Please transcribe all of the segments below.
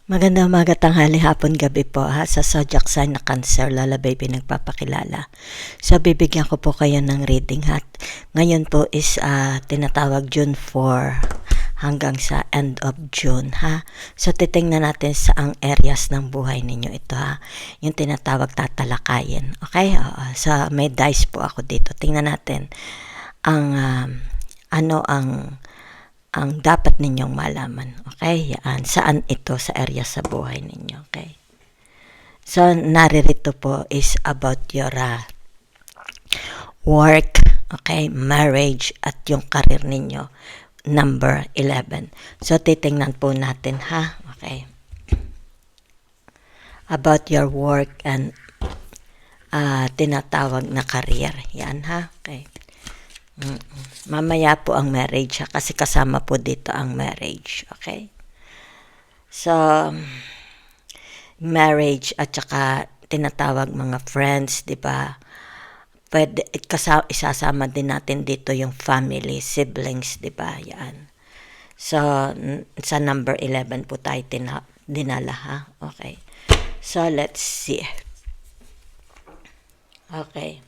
Magandang umaga, tanghali, hapon, gabi po ha. Sa zodiac sign na Cancer, Lala Baby nagpapakilala. So bibigyan ko po kayo ng reading ha. Ngayon po is tinatawag June 4 hanggang sa end of June ha. So titingnan natin sa ang areas ng buhay ninyo ito ha. Yung tinatawag tatalakayin. Okay? So may dice po ako dito. Tingnan natin ang ang dapat ninyong malaman. Okay? Yan. Saan ito sa area sa buhay ninyo. Okay? So, naririto po is about your work, okay, marriage, at yung career ninyo. Number 11. So, titingnan po natin, ha? Okay. About your work and tinatawag na career. Yan, ha? Okay. Mamaya po ang marriage ha, kasi kasama po dito ang marriage, okay? So, marriage at saka tinatawag mga friends, di ba? Pwede, isasama din natin dito yung family, siblings, di ba? Yan. So, sa number 11 po tayo dinala ha, okay? So, let's see. Okay.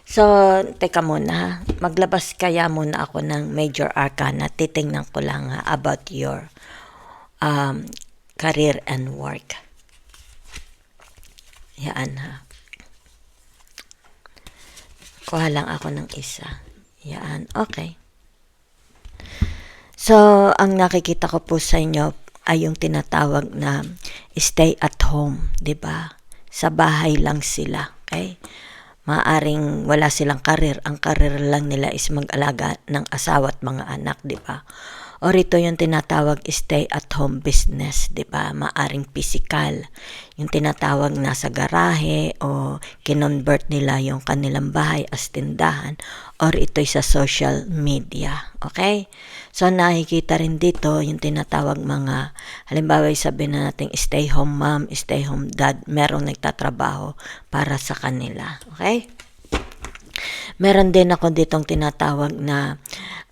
So, teka muna ha. Maglabas kaya muna ako ng major arcana. Titingnan ko lang ha, about your career and work. Yan ha. Kuha lang ako ng isa. Yan. Okay. So, ang nakikita ko po sa inyo ay yung tinatawag na stay at home. 'Di ba? Sa bahay lang sila. Okay? Maaring wala silang karir, ang karir lang nila is mag-alaga ng asawa at mga anak, di ba? O rito yung tinatawag stay at home business, di ba? Maaring physical, yung tinatawag nasa garahe o kinonvert nila yung kanilang bahay as tindahan, or ito'y sa social media, okay? So nakikita rin dito yung tinatawag mga, halimbawa sabihin na natin stay home mom, stay home dad, merong nagtatrabaho para sa kanila, okay? Meron din ako ditong tinatawag na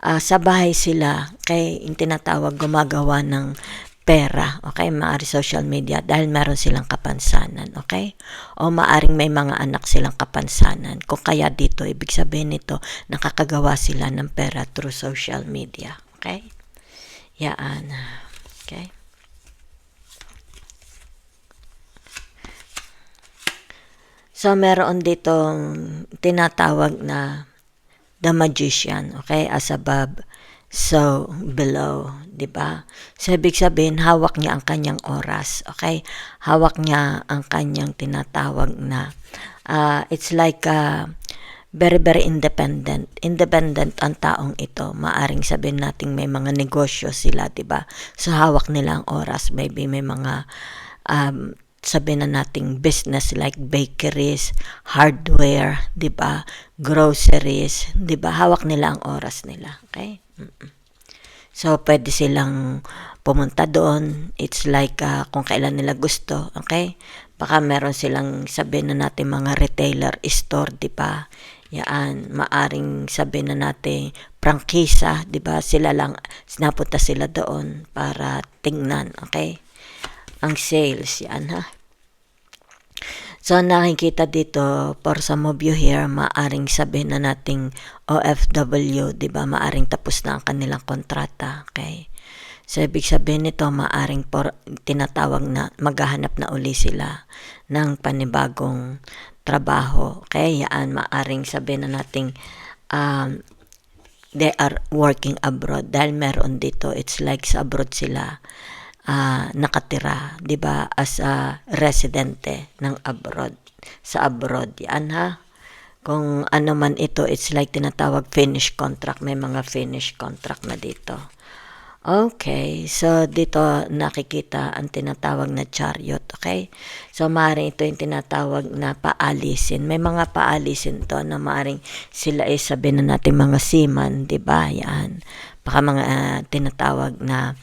sa bahay sila, kay yung tinatawag gumagawa ng pera, okay? Maari social media dahil meron silang kapansanan, okay? O maaring may mga anak silang kapansanan. Kung kaya dito, ibig sabihin nito, nakakagawa sila ng pera through social media, okay? Yan, okay? So, meron ditong tinatawag na the magician, okay? As above, so below, di ba? So, ibig sabihin, hawak niya ang kanyang oras, okay? Hawak niya ang kanyang tinatawag na, it's like, very, very independent. Independent ang taong ito. Maaring sabihin natin may mga negosyo sila, di ba? So, hawak nila ang oras. Maybe may mga, sabihin na nating business like bakeries, hardware, 'di ba? Groceries, 'di ba? Hawak nila ang oras nila, okay? So pwede silang pumunta doon. It's like kung kailan nila gusto, okay? Baka meron silang sabihin na natin mga retailer store, 'di ba? Yan, maaring sabihin na natin prangkisa, 'di ba? Sila lang napunta sila doon para tingnan, okay? Ang sales, yan ha. So, nakikita dito, for some of you here, maaring sabihin na nating OFW, di ba? Maaring tapos na ang kanilang kontrata, okay? So, ibig sabihin nito, maaring tinatawag na maghahanap na uli sila ng panibagong trabaho, okay? Yan, maaring sabihin na nating they are working abroad dahil meron dito, it's like sa abroad sila nakatira, 'di ba, as a residente ng abroad, sa abroad yan ha. Kung ano man ito, it's like tinatawag finish contract, may mga finish contract na dito. Okay, so dito nakikita ang tinatawag na chariot, okay? So maaaring ito yung tinatawag na paalisin. May mga paalisin to na maaaring sila ay sabihin na natin mga seaman, 'di ba? Yan. Baka mga tinatawag na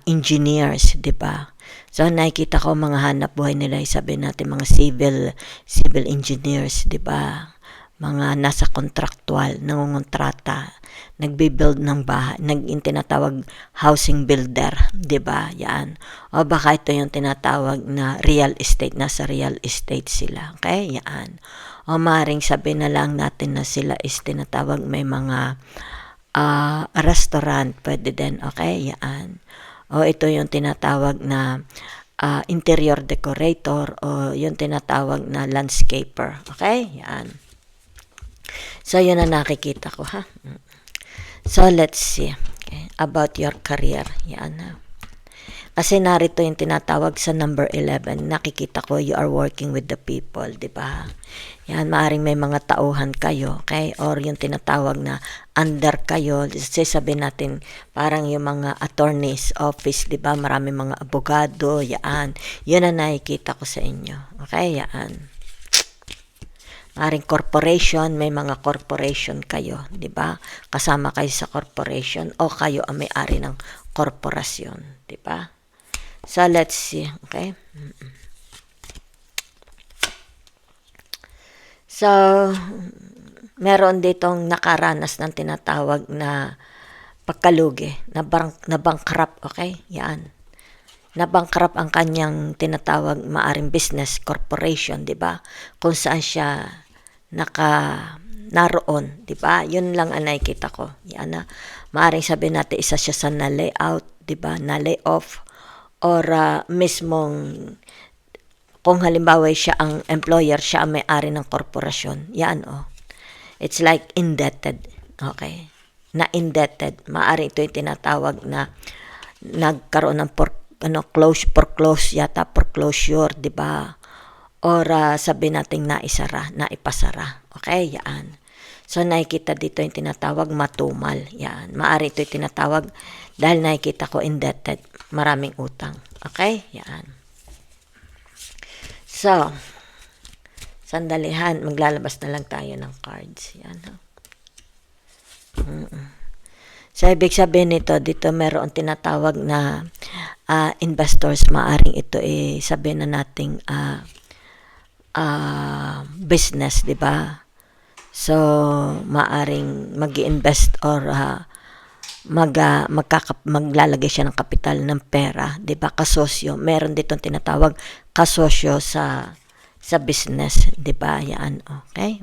engineers, 'di ba? So nakikita ko mga hanap buhay nila, sabihin natin mga civil engineers, 'di ba? mga nasa kontraktual, nangungontrata, nagbi-build ng bahay, tinatawag housing builder, 'di ba? Yan. O baka ito yung tinatawag na real estate, nasa real estate sila. Okay? Yan. O maring sabihin na lang natin na sila is tinatawag may mga restaurant, pwede din. Okay? Yan. O ito yung tinatawag na interior decorator o yung tinatawag na landscaper. Okay? Yan. So, yun na nakikita ko, ha? So, let's see. Okay. About your career. Yan, ha? Kasi narito yung tinatawag sa number 11. Nakikita ko, you are working with the people, di ba? Yan, maaring may mga tauhan kayo, okay? Or yung tinatawag na under kayo. Sabihin natin, parang yung mga attorney's office, di ba? Marami mga abogado, yan. Yun na nakikita ko sa inyo. Okay, yan. Maring corporation, may mga corporation kayo, di ba? Kasama kayo sa corporation o kayo ang may-ari ng korporasyon, di ba? So, let's see, okay? So, meron ditong nakaranas ng tinatawag na pagkalugi, na bankrupt, okay? Yan. Na-bankrupt ang kanyang tinatawag maaring business corporation, di ba? Kung saan siya naroon, di ba? Yun lang ang nakikita ko. Yan na. Maaring sabihin natin isa siya sa na-layout, di ba? Na-layoff or mismong kung halimbawa siya ang employer, siya ang may-ari ng korporasyon. Yan, oh. It's like indebted. Okay? Na-indebted. Maaring ito yung tinatawag na nagkaroon ng foreclosure, di ba? Or sabi natin naipasara. Okay, yan. So, nakikita dito yung tinatawag matumal. Yan. Maari ito yung tinatawag dahil nakikita ko indebted. Maraming utang. Okay, yan. So, sandalihan. Maglalabas na lang tayo ng cards. Yan. So, ibig sabihin nito, dito meron tinatawag na investors. Maaring ito sabihin na nating business, di ba? So, maaring mag-invest or maglalagay siya ng kapital ng pera, di ba? Kasosyo. Meron dito tinatawag kasosyo sa business, di ba? Yan, okay?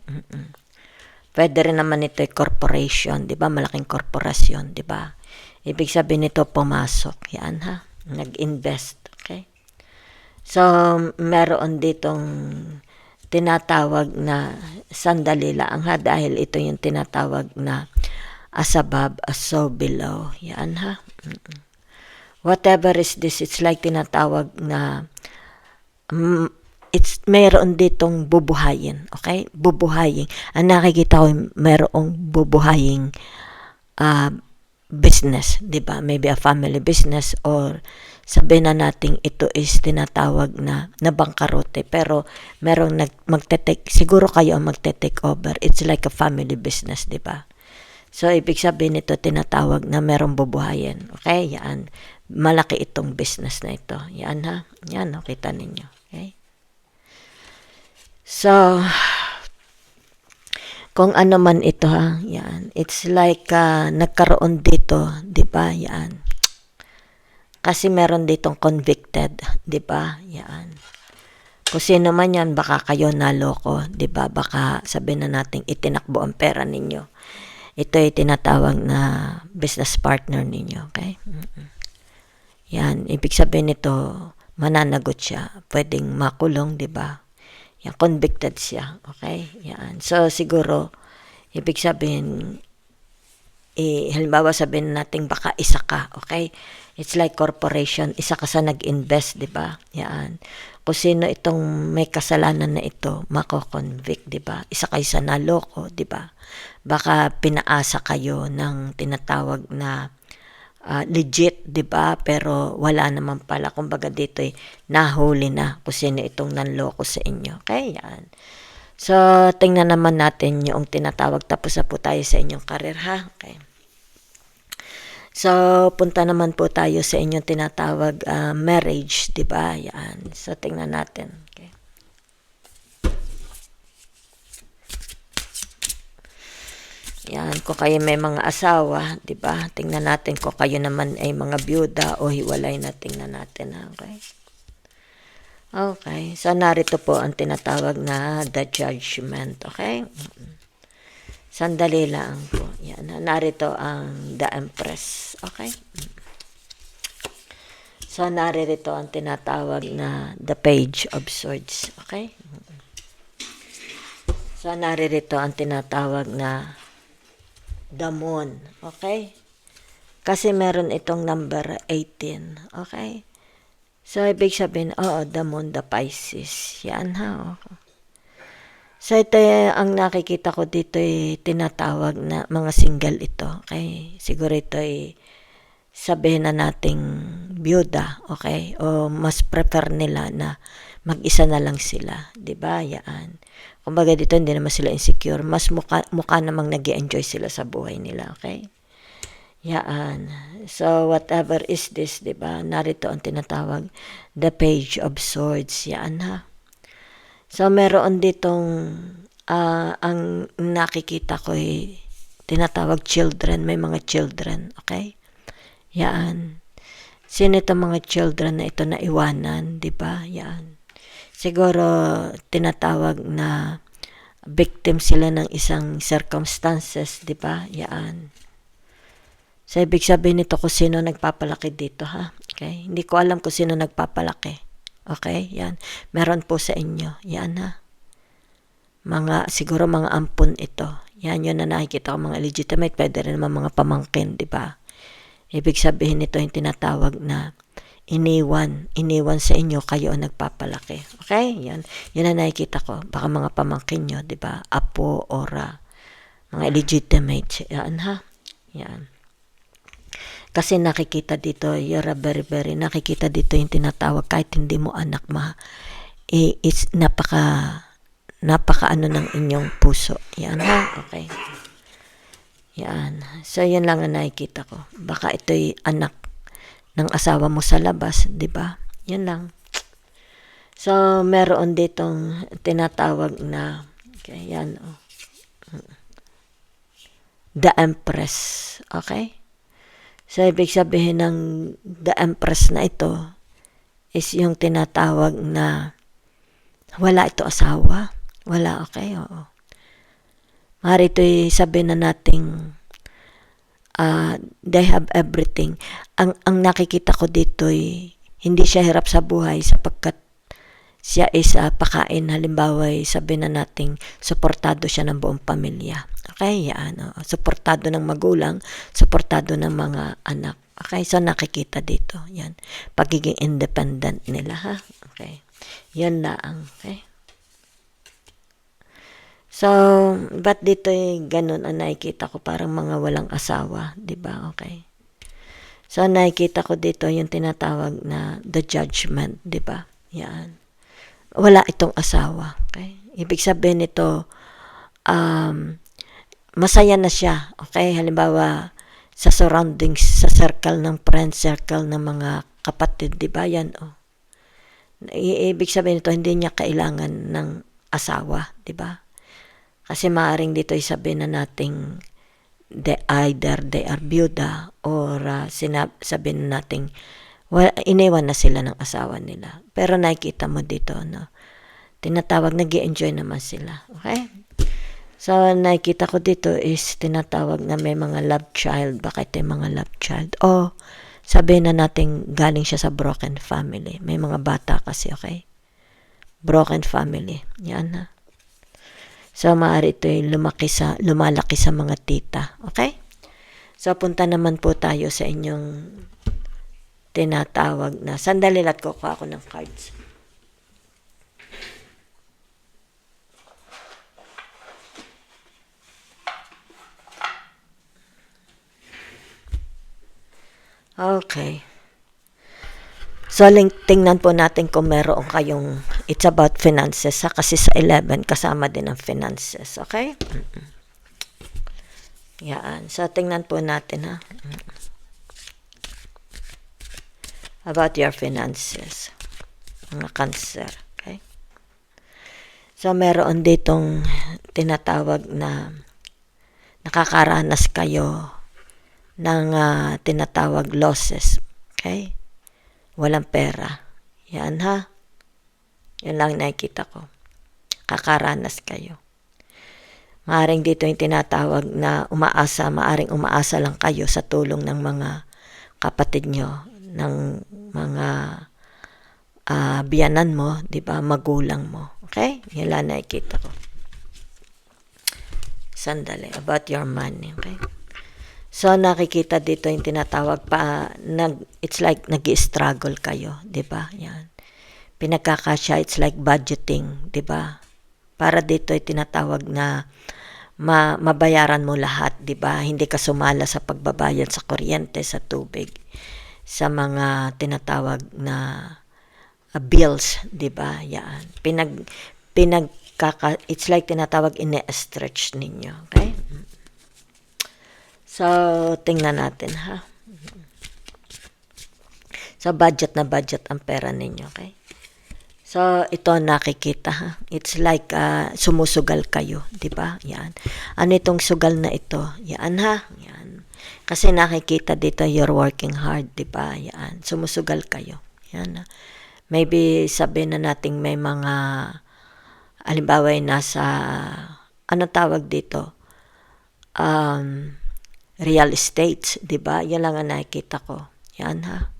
Pwede rin naman ito corporation, di ba? Malaking korporasyon, di ba? Ibig sabihin nito pumasok. Yan, ha? Nag-invest, okay? So, meron ditong tinatawag na sandali lang, ha? Dahil ito yung tinatawag na as above, as so below. Yan, ha? Whatever is this, it's like tinatawag na meron ditong bubuhayin, okay? Bubuhayin. Ang nakikita ko, merong bubuhayin business, di ba? Maybe a family business or sabihin na natin ito is tinatawag na bangkarote. Pero merong siguro kayo ang magte-take over. It's like a family business, di ba? So, ibig sabihin ito, tinatawag na merong bubuhayin. Okay? Yan. Malaki itong business na ito. Yan, ha? Yan, kita ninyo. Okay? So, kung ano man ito, ha, yan. It's like nagkaroon dito, di ba? Yan. Kasi meron ditong convicted, di ba? Yan. Kung sino man yan, baka kayo naloko, di ba? Baka sabihin na natin itinakbo ang pera ninyo. Ito ay tinatawag na business partner ninyo, okay? Yan. Ibig sabihin nito, mananagot siya. Pwedeng makulong, di ba? Yan, convicted siya. Okay? Yan. So, siguro, ibig sabihin, halimbawa sabihin natin baka isa ka. Okay? It's like corporation. Isa ka sa nag-invest, di ba? Yan. Kung sino itong may kasalanan na ito, mako-convict, di ba? Isa kayo sa naloko, di ba? Baka pinaasa kayo ng tinatawag na legit, di ba? Pero wala naman pala. Kumbaga dito nahuli na kung sino itong nanloko sa inyo. Okay, yan. So, tingnan naman natin yung tinatawag. Tapos na po tayo sa inyong karir, ha? Okay. So, punta naman po tayo sa inyong tinatawag marriage, di ba? Yan. So, tingnan natin. Okay. Yan, kung kayo may mga asawa, di ba? Tingnan natin kung kayo naman ay mga byuda o hiwalay na, tingnan natin. Okay? Okay, so narito po ang tinatawag na the judgment. Okay? Sandali lang po. Yan, narito ang the empress. Okay? So narito ang tinatawag na the page of swords. Okay? So narito ang tinatawag na the moon. Okay? Kasi meron itong number 18. Okay? So, ibig sabihin, the moon, the Pisces. Yan ha. Okay. So, ito ang nakikita ko dito ay tinatawag na mga single ito. Okay? Siguro ito ay sabihin na nating byuda. Okay? O mas prefer nila na mag-isa na lang sila. Diba? Yan. Kumbaga dito, hindi naman sila insecure. Mas mukha namang nag-enjoy sila sa buhay nila. Okay? Yan. So, whatever is this, di ba? Narito ang tinatawag, the page of swords. Yan ha. So, meron ditong, ang nakikita ko ay tinatawag children. May mga children. Okay? Yan. Sino itong mga children na ito na iwanan? Di ba? Yan. Siguro, tinatawag na victim sila ng isang circumstances. Di ba? Yan. So, ibig sabihin nito kung sino nagpapalaki dito, ha? Okay? Hindi ko alam kung sino nagpapalaki. Okay? Yan. Meron po sa inyo. Yan, ha? Siguro mga ampon ito. Yan yun na nakikita ko, mga legitimate. Pwede rin naman mga pamangkin, di ba? Ibig sabihin nito yung tinatawag na iniwan sa inyo, kayo ang nagpapalaki. Okay? Yan. Yan na nakikita ko. Baka mga pamangkin nyo, di ba? Apo, ora. Mga legitimate. Yan, ha? Yan. Kasi nakikita dito, you're a very, nakikita dito yung tinatawag, kahit hindi mo anak it's napaka ano ng inyong puso. Yan ha, okay. Yan. So, yan lang ang nakikita ko. Baka ito'y anak ng asawa mo sa labas, di ba? Yan lang. So, meron ditong tinatawag na, okay, yan, the Empress, okay? So, ibig sabihin ng the Empress na ito is yung tinatawag na wala ito asawa. Wala, okay, oo. Mari ito'y sabihin na nating they have everything. Ang nakikita ko dito ay hindi siya hirap sa buhay sapagkat siya is pakain. Halimbawa, sabihin na nating suportado siya ng buong pamilya. Okay, yan. Suportado ng magulang, suportado ng mga anak. Okay, so nakikita dito. Yan. Pagiging independent nila, ha? Okay. Yan lang. Okay. So, ba't dito ganun ang nakikita ko? Parang mga walang asawa. Diba? Okay. So, nakikita ko dito yung tinatawag na the judgment. Diba? Yan. Wala itong asawa. Okay? Ibig sabihin nito, masaya na siya. Okay? Halimbawa, sa surroundings, sa circle ng friend, circle ng mga kapatid, di ba? Yan, oh. Ibig sabihin nito, hindi niya kailangan ng asawa, di ba? Kasi maaaring dito sabihin na nating either they are byuda or sabihin na nating iniwan na sila ng asawa nila. Pero nakikita mo dito, no? Tinatawag, nag-i-enjoy naman sila. Okay? So, nakikita ko dito is tinatawag na may mga love child. Bakit may mga love child? O, sabihin na natin galing siya sa broken family. May mga bata kasi, okay? Broken family. Yan, ha? So, maaari ito lumalaki sa mga tita. Okay? So, punta naman po tayo sa inyong tinatawag na, sandali lang kukuha ako ng cards. Okay. So, tingnan po natin kung meron kayong, it's about finances, ha? Kasi sa 11, kasama din ang finances. Okay? Yan. So, tingnan po natin, ha? About your finances. Mga Cancer. Okay? So, meron ditong tinatawag na nakakaranas kayo ng tinatawag losses. Okay? Walang pera. Yan ha. Yan lang nakikita ko. Kakaranas kayo. Maaring dito yung tinatawag na maaring umaasa lang kayo sa tulong ng mga kapatid nyo, ng mga biyanan mo, di ba, magulang mo. Okay? Yan lang nakikita ko. Sandali, about your money. Okay? So, nakikita dito yung tinatawag it's like nag-struggle kayo, di ba? Yan. Pinagkakasya, it's like budgeting, di ba? Para dito ay tinatawag na mabayaran mo lahat, di ba? Hindi ka sumala sa pagbabayad sa kuryente, sa tubig, sa mga tinatawag na bills, di ba? Yan. It's like tinatawag ine-stretch ninyo, okay? So, tingnan natin, ha? So, budget ang pera ninyo, okay? So, ito nakikita, ha? It's like sumusugal kayo, di ba? Yan. Ano itong sugal na ito? Yan, ha? Yan. Kasi nakikita dito, you're working hard, di ba? Yan. Sumusugal kayo. Yan, ha? Maybe sabihin na natin may mga, halimbawa nasa, ano tawag dito? Real estate, di ba? Yan lang ang nakikita ko. Yan, ha?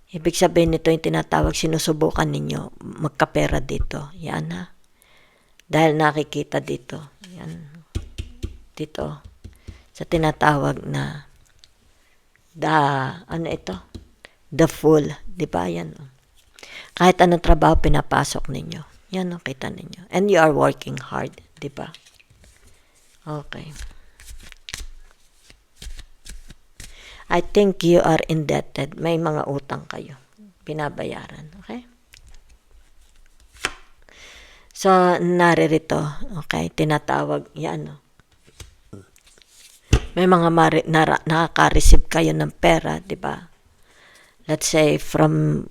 Ibig sabihin nito yung tinatawag, sinusubukan ninyo magkapera dito. Yan, ha? Dahil nakikita dito. Yan. Dito. Sa tinatawag na the Fool. Di ba? Yan. Kahit anong trabaho pinapasok ninyo. Yan, kita ninyo. And you are working hard. Di ba? Okay. I think you are indebted. May mga utang kayo. Binabayaran. Okay? So, naririto. Okay? Tinatawag. Yan. May mga nakaka-receive kayo ng pera. Diba? Let's say, from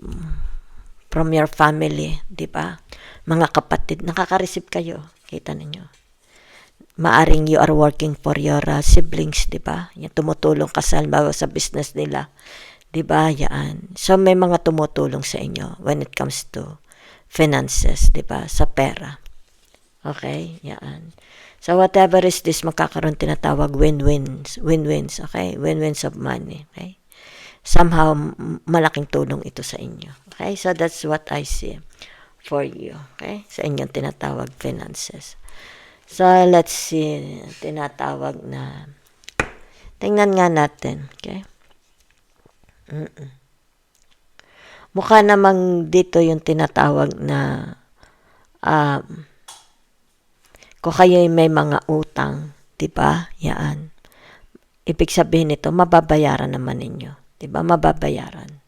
your family. Diba? Mga kapatid. Nakaka-receive kayo. Kita ninyo. Maaring you are working for your siblings, di ba? Yan, tumutulong ka sa business nila. Di ba? Yan. So, may mga tumutulong sa inyo when it comes to finances, di ba? Sa pera. Okay? Yan. So, whatever is this, magkakaroon tinatawag win-wins. Win-wins, okay? Win-wins of money, okay? Somehow, malaking tulong ito sa inyo. Okay? So, that's what I see for you. Okay? Sa inyong tinatawag finances. So, let's see. Tinatawag na. Tingnan nga natin. Okay? Mukha namang dito yung tinatawag na kung kayo may mga utang, diba? Yan. Ibig sabihin nito, mababayaran naman ninyo. Diba? Mababayaran.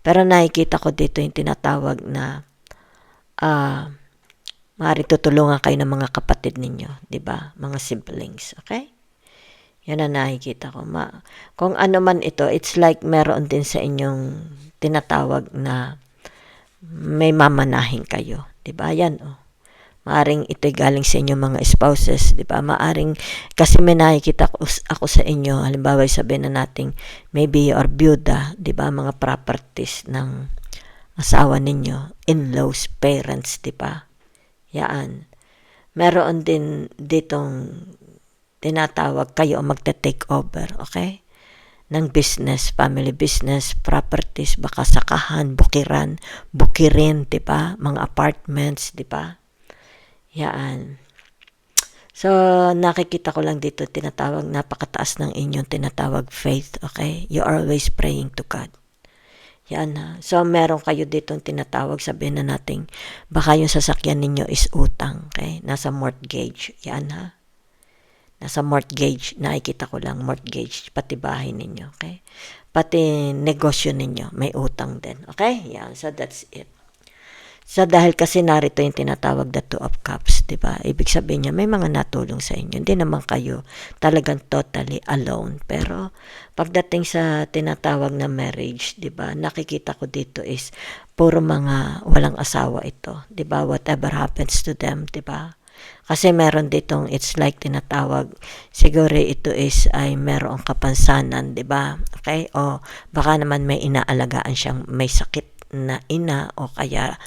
Pero nakikita ko dito yung tinatawag na maaari tutulungan kayo ng mga kapatid ninyo, di ba? Mga siblings, okay? Yan ang nakikita ko. Kung ano man ito, it's like meron din sa inyong tinatawag na may mamanahin kayo, di ba? Yan, oh. Maaring ito'y galing sa inyong mga spouses, di ba? Maaring, kasi may nakikita ako sa inyo, halimbawa sabihin na natin, maybe you are byuda, di ba? Mga properties ng asawa ninyo, in-laws, parents, di ba? Yan. Meron din ditong tinatawag kayo magte-take over, okay? Ng business, family business, properties, baka sakahan, bukirin, di ba? Mga apartments, di ba? Yan. So, nakikita ko lang dito tinatawag, napakataas ng inyong tinatawag faith, okay? You are always praying to God. Yan ha. So, meron kayo ditong tinatawag, sabihin na natin, baka yung sasakyan ninyo is utang, okay? Nasa mortgage. Yan ha. Nasa mortgage. Nakikita ko lang mortgage. Pati bahay ninyo, okay? Pati negosyo ninyo, may utang din, okay? Yan. So, that's it. So, dahil kasi narito yung tinatawag the Two of Cups, di ba? Ibig sabihin niya, may mga natulong sa inyo. Hindi naman kayo talagang totally alone. Pero, pagdating sa tinatawag na marriage, di ba? Nakikita ko dito is, puro mga walang asawa ito. Di ba? Whatever happens to them, di ba? Kasi meron ditong, it's like tinatawag, siguro ito is ay merong kapansanan, di ba? Okay? O baka naman may inaalagaan siyang may sakit na ina o kaya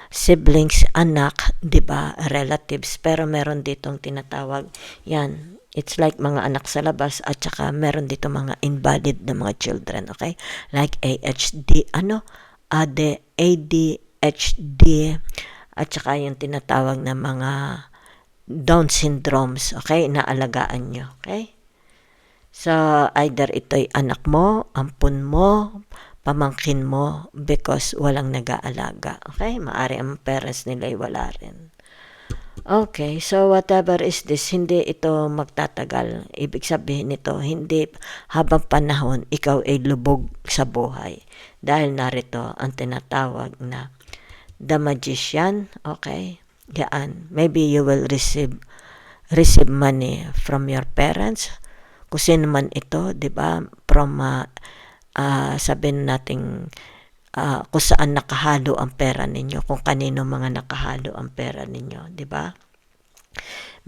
siblings, anak, di ba? Relatives. Pero meron ditong tinatawag, yan, it's like mga anak sa labas at saka meron dito mga invalid na mga children, okay? Like AHD, ADHD, at saka yung tinatawag na mga Down syndromes, okay? Inaalagaan nyo, okay? So, either ito'y anak mo, ampun mo, pamangkin mo, because walang nag-aalaga, okay? Maari ang parents nila ay wala rin. Okay, so whatever is this, hindi ito magtatagal. Ibig sabihin nito, hindi habang panahon, ikaw ay lubog sa buhay. Dahil narito ang tinatawag na the magician, okay? Yan, maybe you will receive money from your parents, kung sino man ito, di ba? From, sabihin natin, kung saan nakahalo ang pera ninyo, kung kanino mga nakahalo ang pera ninyo, di ba?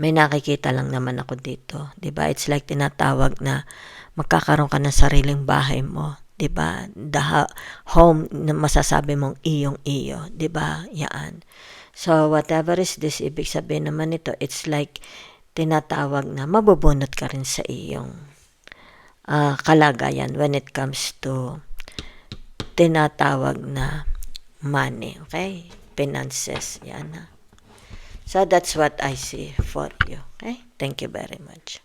May nakikita lang naman ako dito, di ba? It's like tinatawag na magkakaroon ka ng sariling bahay mo, di ba? The home na masasabi mong iyong-iyo, di ba? Yan. So, whatever is this, ibig sabihin naman ito, it's like tinatawag na mabubunot ka rin sa iyong kalagayan when it comes to tinatawag na money, okay? Finances, yan. So, that's what I see for you, okay? Thank you very much.